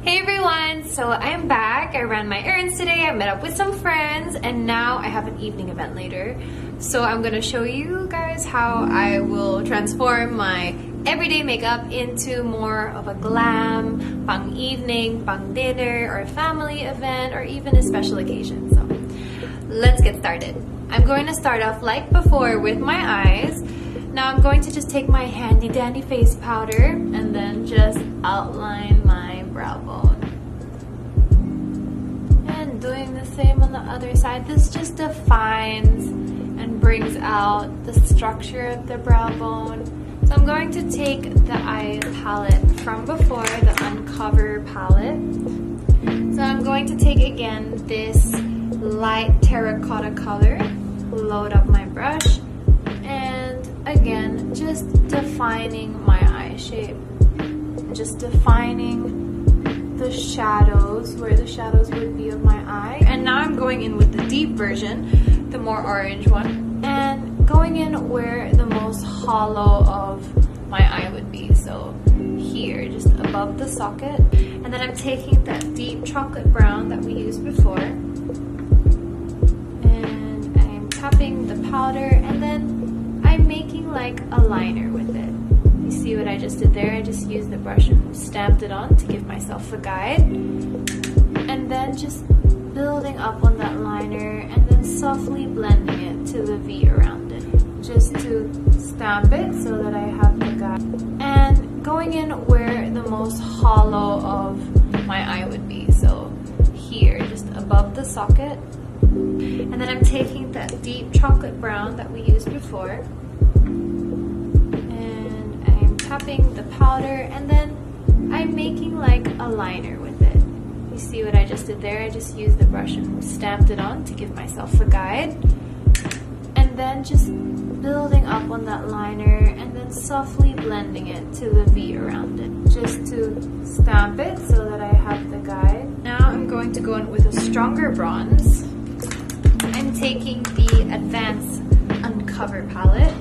Hey everyone! So I am back. I ran my errands today, I met up with some friends, and now I have an evening event later. So I'm gonna show you guys how I will transform my everyday makeup into more of a glam, pang evening, pang dinner, or a family event, or even a special occasion. So let's get started. I'm going to start off like before with my eyes. Now I'm going to just take my handy dandy face powder and then just outline my brow bone. And doing the same on the other side. This just defines and brings out the structure of the brow bone. So I'm going to take the eye palette from before, the Uncover palette. So I'm going to take again this light terracotta color, load up my brush, and again, just defining my eye shape. Just defining the shadows, where the shadows would be of my eye. And now I'm going in with the deep version, the more orange one, and going in where the most hollow of my eye would be. So here, just above the socket. And then I'm taking that deep chocolate brown that we used before, and I'm tapping the powder, and then I'm making like a liner with it. You see what I just did there? I just used the brush and stamped it on to give myself a guide. And then just building up on that liner and then softly blending it to the V around it. Just to stamp it so that I have the guide. And going in where the most hollow of my eye would be. So here, just above the socket. And then I'm taking that deep chocolate brown that we used before, and I'm tapping the powder, and then I'm making like a liner with it. You see what I just did there? I just used the brush and stamped it on to give myself a guide. And then just building up on that liner and then softly blending it to the V around it. Just to stamp it so that I have the guide. Now I'm going to go in with a stronger bronze. I'm taking the Advanced Uncover palette,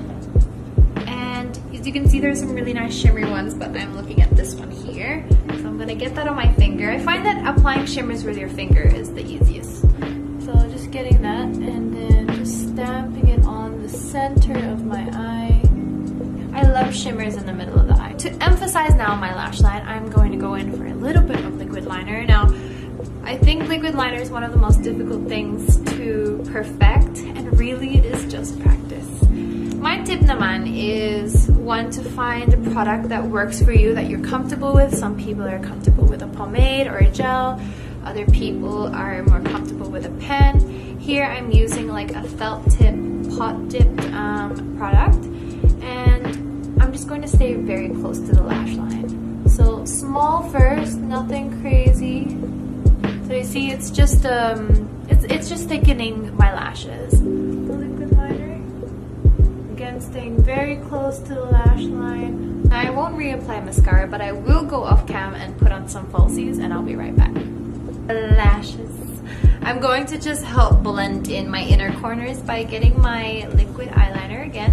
and as you can see, there's some really nice shimmery ones, but I'm looking at this one here, so I'm gonna get that on my finger. I find that applying shimmers with your finger is the easiest, so just getting that and then just stamping it on the center of my eye. I love shimmers in the middle of the eye. To emphasize now my lash line, I'm going to go in for a little bit of liquid liner. Now, I think liquid liner is one of the most difficult things to perfect, and really it is just practice. My tip naman is one, to find a product that works for you, that you're comfortable with. Some people are comfortable with a pomade or a gel. Other people are more comfortable with a pen. Here I'm using like a felt tip, pot dipped product, and I'm just going to stay very close to the lash line. So small first, nothing crazy. So you see, it's just thickening my lashes. The liquid liner, again staying very close to the lash line. Now I won't reapply mascara, but I will go off cam and put on some falsies, and I'll be right back. Lashes. I'm going to just help blend in my inner corners by getting my liquid eyeliner again,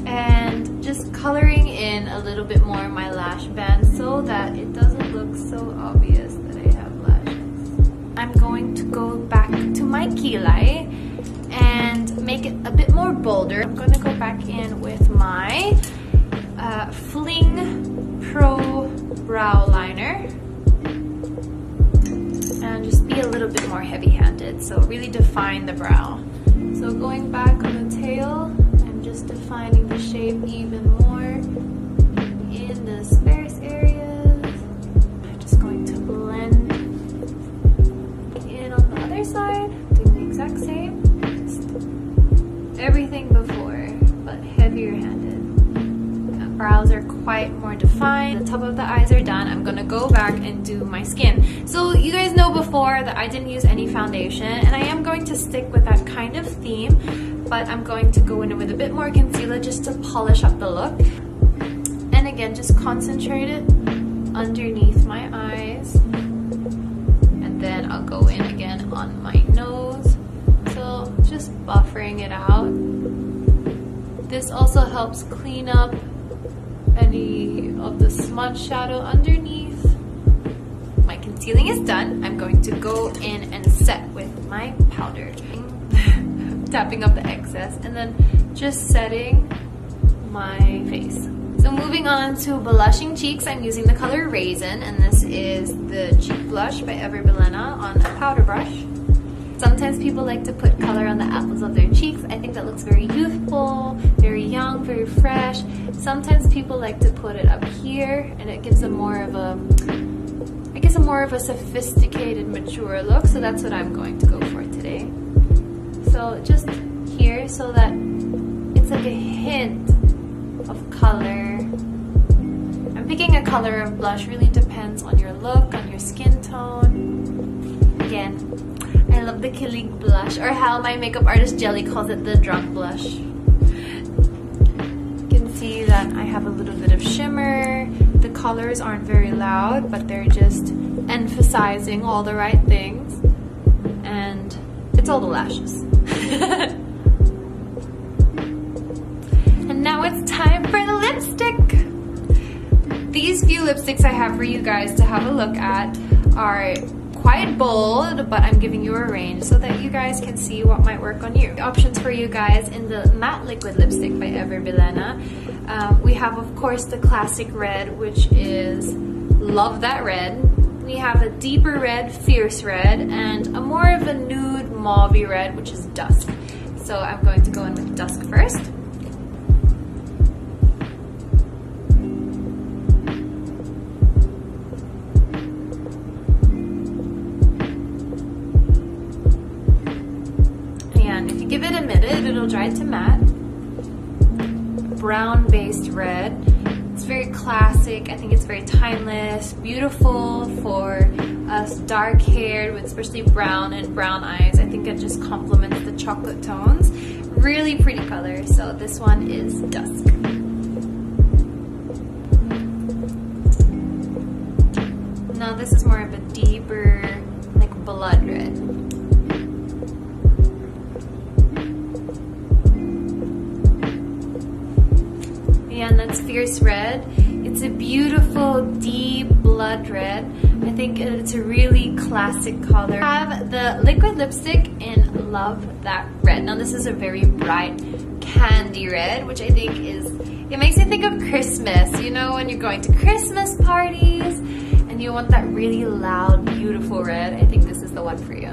and just coloring in a little bit more my lash band so that it doesn't look so obvious that I have lashes. I'm going to go back to my kilay and make it a bit more bolder. I'm going to go back in with my Fling Pro Brow Liner and just be a little bit more heavy-handed, so really define the brow. So going back on the tail, I'm just defining the shape even more in the sparse areas. I'm just going to blend in on the other side, doing the exact same. Just everything before, but heavier handed. Brows are quite more defined. The top of the eyes are done. I'm gonna go back and do my skin. So you guys know before that I didn't use any foundation, and I am going to stick with that kind of theme, but I'm going to go in with a bit more concealer just to polish up the look. And again, just concentrate it underneath my eyes, and then I'll go in again on my nose. So just buffering it out. This also helps clean up any of the smudge shadow underneath. concealing is done, I'm going to go in and set with my powder. Tapping up the excess and then just setting my face. So moving on to blushing cheeks, I'm using the color Raisin, and this is the Cheek Blush by Ever Bilena on a powder brush. Sometimes people like to put color on the apples of their cheeks. I think that looks very youthful, very young, very fresh. Sometimes people like to put it up here, and it gives them more of a, I guess, a more of a sophisticated, mature look. So that's what I'm going to go for today. So just here, so that it's like a hint of color. I'm picking a color of blush, really depends on your look, on your skin tone. Again, I love the Kilig blush, or how my makeup artist Jelly calls it, the drunk blush. You can see that I have a little bit of shimmer. The colors aren't very loud, but they're just emphasizing all the right things. And it's all the lashes. And now it's time for the lipstick. These few lipsticks I have for you guys to have a look at are quite bold, but I'm giving you a range so that you guys can see what might work on you. Options for you guys in the matte liquid lipstick by Ever Bilena. We have, of course, the classic red, which is Love That Red. We have a deeper red, Fierce Red, and a more of a nude mauvey red, which is Dusk. So I'm going to go in with Dusk first. And if you give it a minute, it'll dry to matte. Brown-based red. It's very classic. I think it's very timeless, beautiful for us dark-haired with especially brown and brown eyes. I think it just complements the chocolate tones. Really pretty color. So this one is Dusk. Now this is more of a deeper, like blood red. And that's Fierce Red. It's a beautiful deep blood red. I think it's a really classic color. I have the liquid lipstick in Love That Red. Now this is a very bright candy red, which I think is, it makes me think of Christmas. You know, when you're going to Christmas parties and you want that really loud, beautiful red, I think this is the one for you.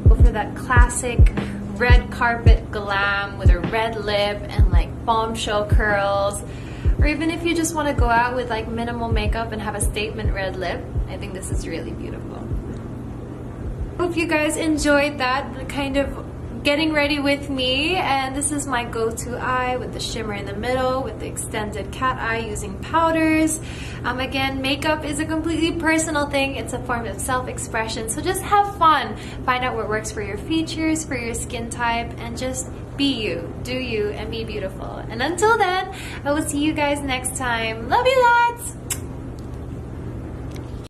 Go for that classic red carpet glam with a red lip and like bombshell curls, or even if you just want to go out with like minimal makeup and have a statement red lip, I think this is really beautiful. Hope you guys enjoyed that kind of getting ready with me, and this is my go-to eye with the shimmer in the middle, with the extended cat eye using powders. Again, makeup is a completely personal thing. It's a form of self-expression, so just have fun. Find out what works for your features, for your skin type, and just be you, do you, and be beautiful. And until then, I will see you guys next time. Love you lots!